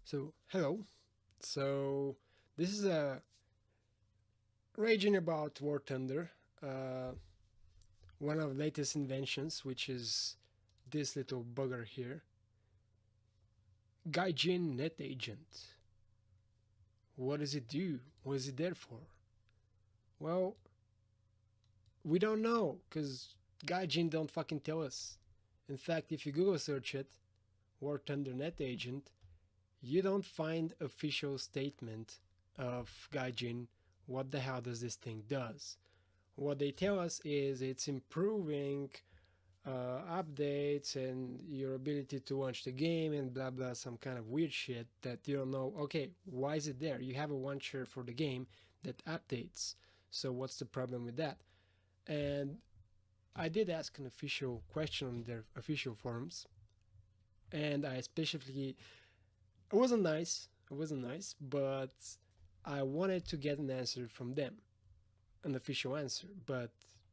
So, hello. So, this is a raging about WarThunder, uh, one of the latest inventions, which is this little bugger here, gjagent NetAgent. What does it do? What is it there for? Well, we don't know, because gjagent don't fucking tell us. In fact, if you Google search it, WarThunder NetAgent, you don't find official statement of gjagent. What the hell does this thing does? What they tell us is it's improving updates and your ability to launch the game and blah blah, some kind of weird shit that you don't know. Okay, why is it there? You have a launcher for the game that updates, so what's the problem with that? And I did ask an official question on their official forums, and I especially, it wasn't nice, but I wanted to get an answer from them, an official answer, but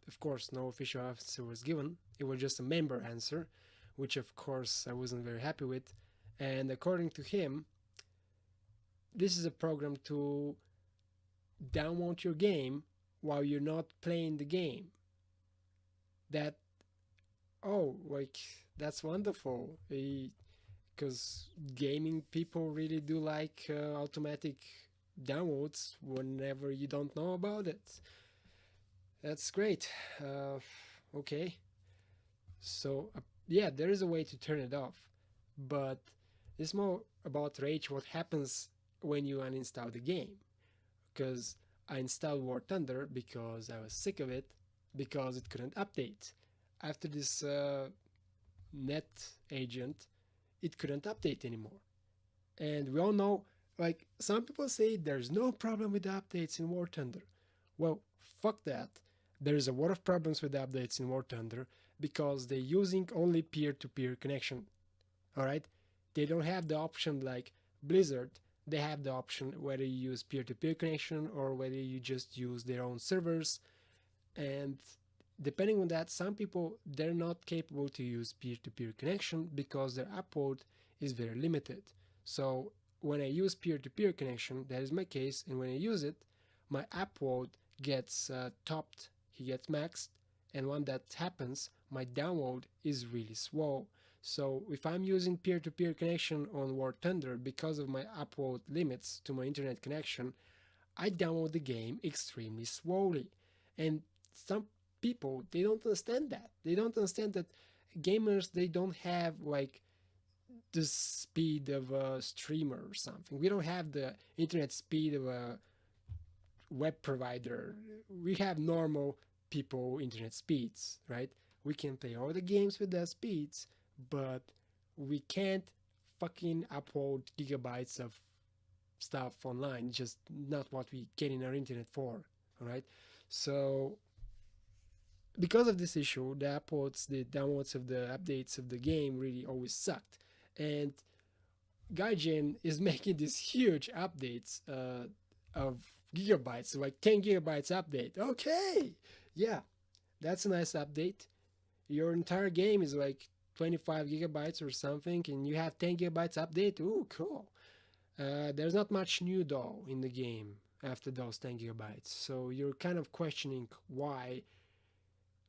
of course, no official answer was given. It was just a member answer, which of course I wasn't very happy with. And according to him, this is a program to download your game while you're not playing the game. That, oh, like, that's wonderful. Because gaming people really do like automatic downloads whenever you don't know about it. That's great. Okay. So, yeah, there is a way to turn it off, but it's more about rage what happens when you uninstall the game. Because I installed War Thunder because I was sick of it, because it couldn't update. After this net agent, it couldn't update anymore. And we all know, like, some people say there's no problem with the updates in War Thunder. Well, fuck that. There's a lot of problems with the updates in War Thunder because they're using only peer-to-peer connection. Alright? They don't have the option like Blizzard. They have the option whether you use peer-to-peer connection or whether you just use their own servers. And depending on that, some people, they're not capable to use peer-to-peer connection because their upload is very limited. So when I use peer-to-peer connection, that is my case, and when I use it, my upload gets topped, he gets maxed, and when that happens, my download is really slow. So if I'm using peer-to-peer connection on WarThunder because of my upload limits to my internet connection, I download the game extremely slowly. And some people, they don't understand that. They don't understand that gamers, they don't have like the speed of a streamer or something. We don't have the internet speed of a web provider. We have normal people internet speeds, right? We can play all the games with that speeds, but we can't fucking upload gigabytes of stuff online. It's just not what we get in our internet for, all right? So because of this issue, the downloads of the updates of the game really always sucked. And Gaijin is making these huge updates of gigabytes, like 10 gigabytes update. Okay, yeah, that's a nice update. Your entire game is like 25 gigabytes or something, and you have 10 gigabytes update. Ooh, cool. There's not much new though in the game after those 10 gigabytes, so you're kind of questioning why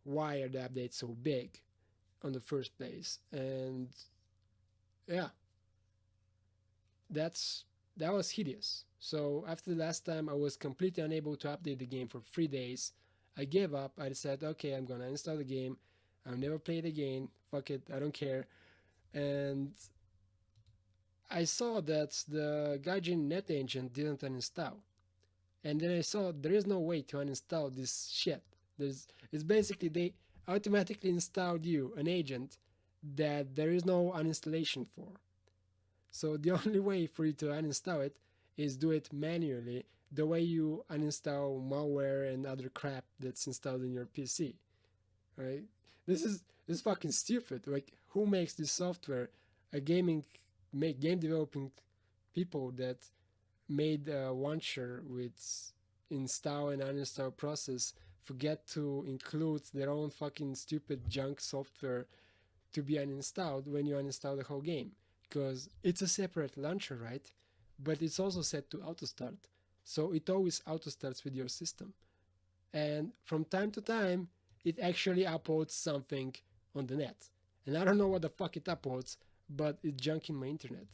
are the updates so big on the first place. And yeah, that was hideous. So after the last time I was completely unable to update the game for 3 days, I gave up. I decided, okay, I'm gonna install the game. I'll never play it again. Fuck it, I don't care. And I saw that the Gaijin NetAgent didn't uninstall. And then I saw there is no way to uninstall this shit. It's basically they automatically installed you an agent that there is no uninstallation for. So the only way for you to uninstall it is do it manually, the way you uninstall malware and other crap that's installed in your PC. Right? This is fucking stupid. Like, who makes this software? A game developing people that made a launcher with install and uninstall process forget to include their own fucking stupid junk software to be uninstalled when you uninstall the whole game. because it's a separate launcher, right? But it's also set to auto start, so it always auto starts with your system. And from time to time, it actually uploads something on the net. And I don't know what the fuck it uploads, but it's junk in my internet.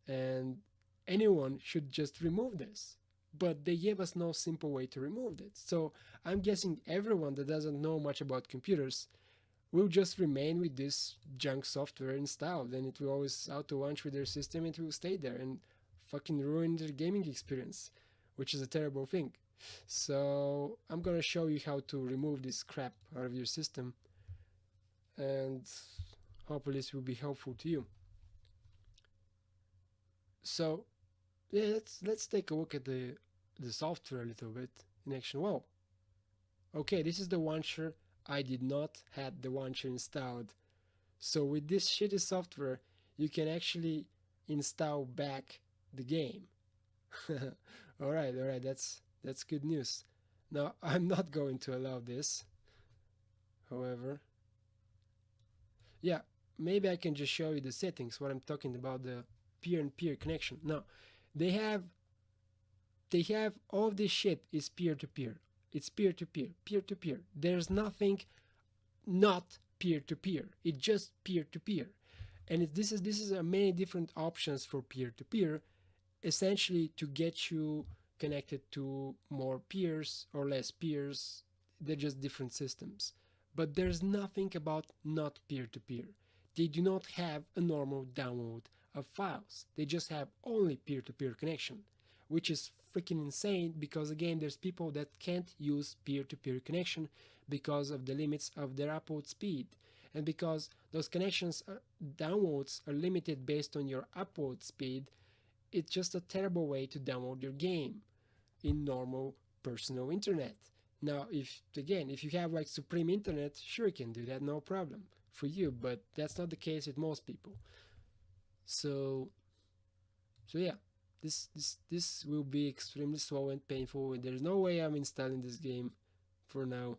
And anyone should just remove this. But they gave us no simple way to remove it. So I'm guessing everyone that doesn't know much about computers will just remain with this junk software installed, and it will always auto launch with their system, and it will stay there and fucking ruin their gaming experience, which is a terrible thing. So I'm gonna show you how to remove this crap out of your system, and hopefully this will be helpful to you. So yeah, let's take a look at the software a little bit in action. Wow. Okay, this is the launcher. I did not have the launcher installed. So with this shitty software, you can actually install back the game. Alright, that's good news. Now, I'm not going to allow this, however. Yeah, maybe I can just show you the settings, what I'm talking about, the peer-and-peer connection. Now, they have all this shit is peer-to-peer. It's peer-to-peer, peer-to-peer. There's nothing not peer-to-peer. It's just peer-to-peer. And this is many different options for peer-to-peer, essentially to get you connected to more peers or less peers. They're just different systems. But there's nothing about not peer-to-peer. They do not have a normal download of files. They just have only peer-to-peer connection, which is freaking insane, because again, there's people that can't use peer-to-peer connection because of the limits of their upload speed, and because those connections downloads are limited based on your upload speed. It's just a terrible way to download your game in normal personal internet. Now, if you have like Supreme Internet, sure, you can do that, no problem for you, but that's not the case with most people. So yeah, this will be extremely slow and painful, and there's no way I'm installing this game for now.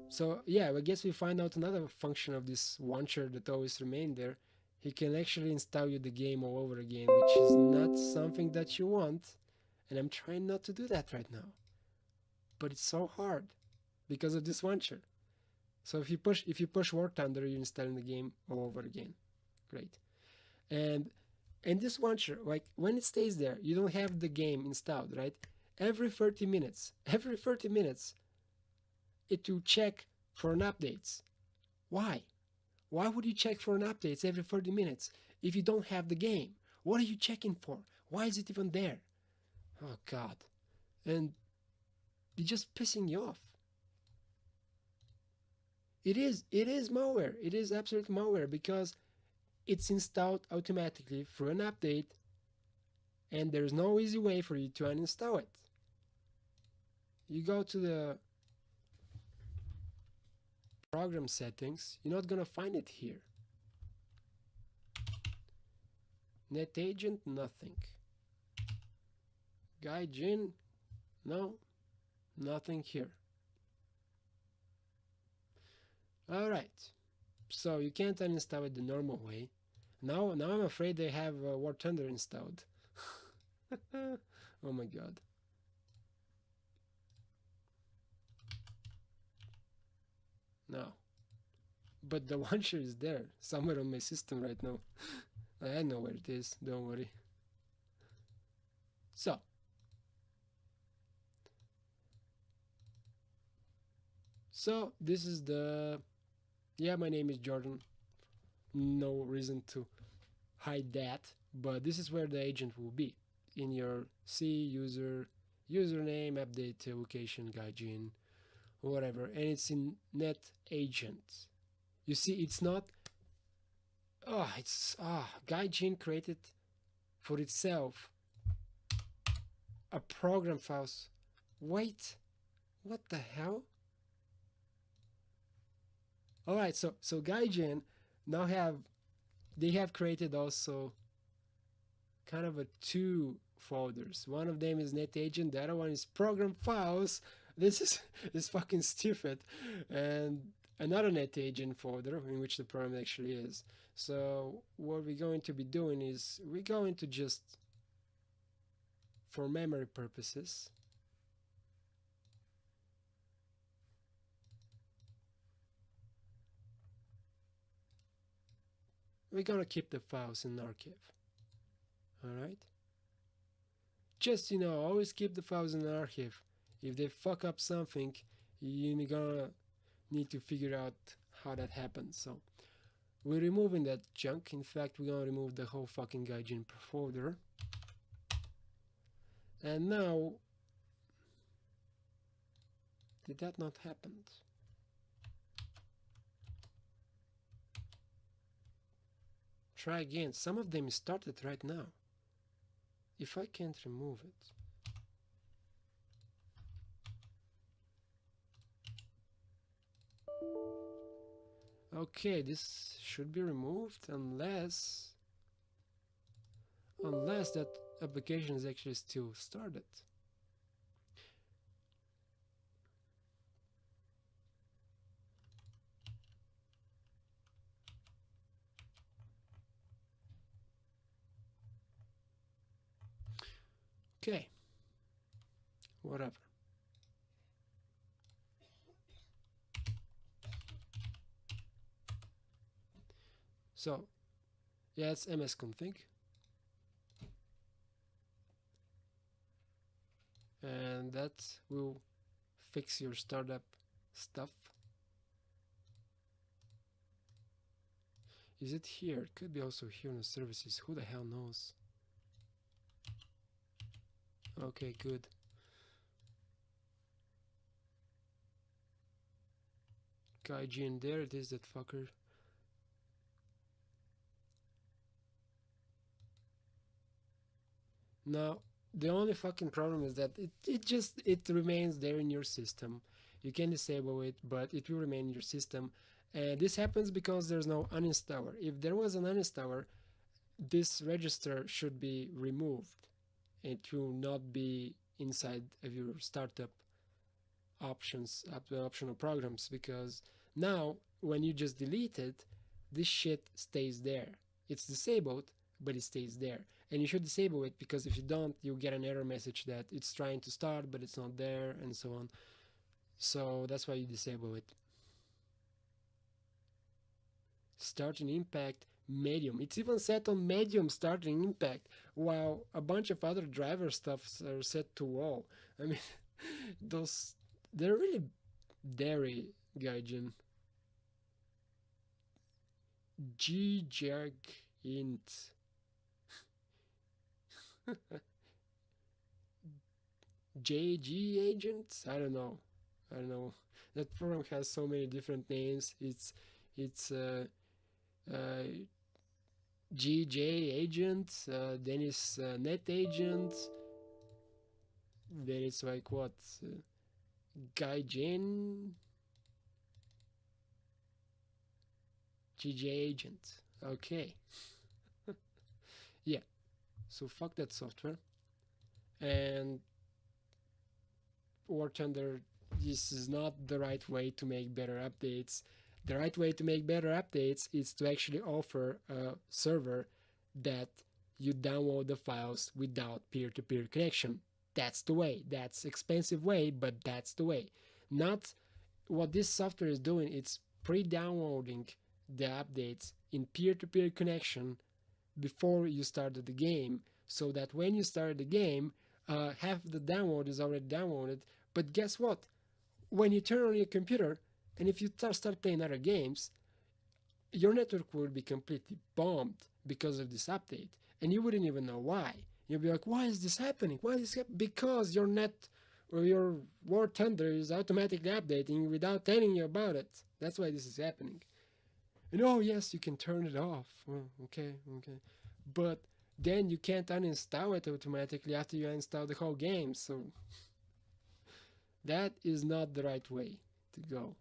So yeah, I guess we find out another function of this launcher that always remained there. He can actually install you the game all over again, which is not something that you want, and I'm trying not to do that right now. But it's so hard because of this launcher. So if you push WarThunder, you're installing the game all over again. Great. And this launcher, like when it stays there, you don't have the game installed, right? Every 30 minutes, it will check for an updates. Why? Why would you check for an updates every 30 minutes if you don't have the game? What are you checking for? Why is it even there? Oh God. And it's just pissing you off. It is malware. It is absolute malware because it's installed automatically through an update, and there's no easy way for you to uninstall it. You go to the program settings, you're not gonna find it here. NetAgent, nothing. Gjagent, no, nothing here. Alright, so you can't uninstall it the normal way. Now I'm afraid they have WarThunder installed. Oh my God. No. But the launcher is there, somewhere on my system right now. I know where it is, don't worry. So this is the, yeah, my name is Jordan. No reason to hide that, but this is where the agent will be. In your C username, update location, gjagent, whatever, and it's in NetAgent. You see, it's not. Gjagent created for itself a program files. Wait, what the hell? All right, so Gjagent now they have created also kind of a two folders. One of them is NetAgent, the other one is program files. This is fucking stupid, and another NetAgent folder in which the program actually is. So what we're going to be doing is we're going to just, for memory purposes, we're gonna keep the files in archive. Alright? Just, always keep the files in archive. If they fuck up something, you're gonna need to figure out how that happens. So we're removing that junk. In fact, we're gonna remove the whole fucking gjagent folder. And now, did that not happen? Try again. Some of them started right now. If I can't remove it. Okay, this should be removed unless that application is actually still started. Okay, whatever. So, yeah, it's msconfig. And that will fix your startup stuff. Is it here? It could be also here in the services. Who the hell knows? Okay, good. Gjagent, there it is, that fucker. Now, the only fucking problem is that it remains there in your system. You can disable it, but it will remain in your system. And this happens because there's no uninstaller. If there was an uninstaller, this register should be removed. It will not be inside of your startup optional programs, because now when you just delete it, this shit stays there. It's disabled, but it stays there. And you should disable it, because if you don't, you'll get an error message that it's trying to start, but it's not there, and so on. So that's why you disable it. Starting impact, medium. It's even set on medium starting impact, while a bunch of other driver stuffs are set to all. I mean, they're really dairy, Gjagent. gjagent. agent? I don't know. That program has so many different names. It's gjagent, then it's NetAgent, then it's like what? gjagent, gjagent. Okay. Yeah. So fuck that software. And WarThunder, this is not the right way to make better updates. The right way to make better updates is to actually offer a server that you download the files without peer-to-peer connection. That's the way. That's expensive way, but that's the way. Not what this software is doing. It's pre-downloading the updates in peer-to-peer connection before you started the game, so that when you start the game, half the download is already downloaded. But guess what? When you turn on your computer, and if you start playing other games, your network will be completely bombed because of this update. And you wouldn't even know why. You'll be like, why is this happening? Why is this happening? Because your your WarThunder is automatically updating without telling you about it. That's why this is happening. And oh yes, you can turn it off. Well, okay. But then you can't uninstall it automatically after you install the whole game. So that is not the right way to go.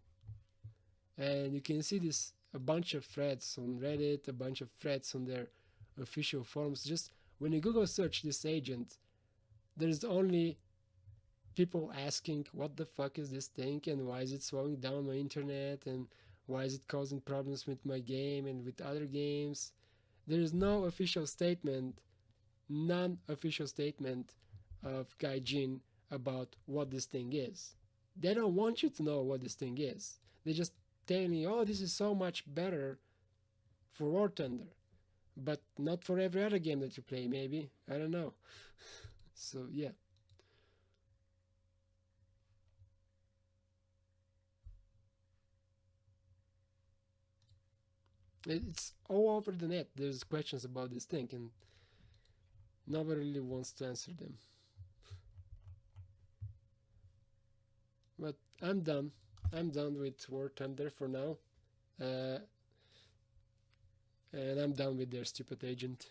And you can see this, a bunch of threads on Reddit, a bunch of threads on their official forums. Just when you Google search this agent, there's only people asking, what the fuck is this thing, and why is it slowing down my internet, and Why is it causing problems with my game and with other games? There is no official statement, non-official statement of Gaijin about what this thing is. They don't want you to know what this thing is. They just telling you, oh, this is so much better for WarThunder, but not for every other game that you play, maybe. I don't know. So, yeah. It's all over the net. There's questions about this thing, and nobody really wants to answer them. But I'm done. I'm done with WarThunder for now. And I'm done with their stupid agent.